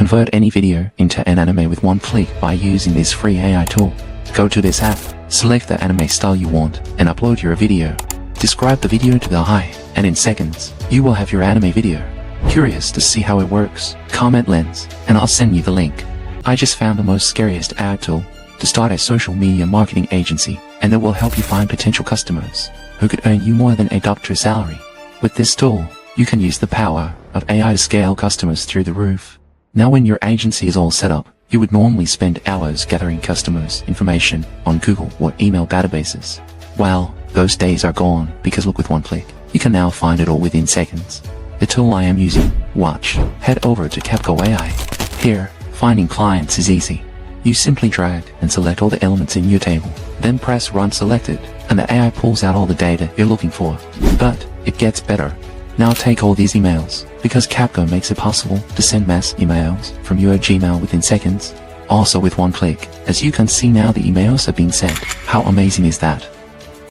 Convert any video into an anime with one click by using this free AI tool. Go to this app, select the anime style you want, and upload your video. Describe the video to the AI, and in seconds, you will have your anime video. Curious to see how it works? Comment Lens, and I'll send you the link. I just found the most scariest AI tool to start a social media marketing agency, and it will help you find potential customers who could earn you more than a doctor's salary. With this tool, you can use the power of AI to scale customers through the roof. Now when your agency is all set up, you would normally spend hours gathering customers' information on Google or email databases. Well, those days are gone, because look, with one click, you can now find it all within seconds. The tool I am using, watch, head over to Capco AI. Here, finding clients is easy. You simply drag and select all the elements in your table, then press Run Selected, and the AI pulls out all the data you're looking for. But it gets better. Now take all these emails, because Capco makes it possible to send mass emails from your Gmail within seconds. Also with one click, as you can see now the emails are being sent. How amazing is that?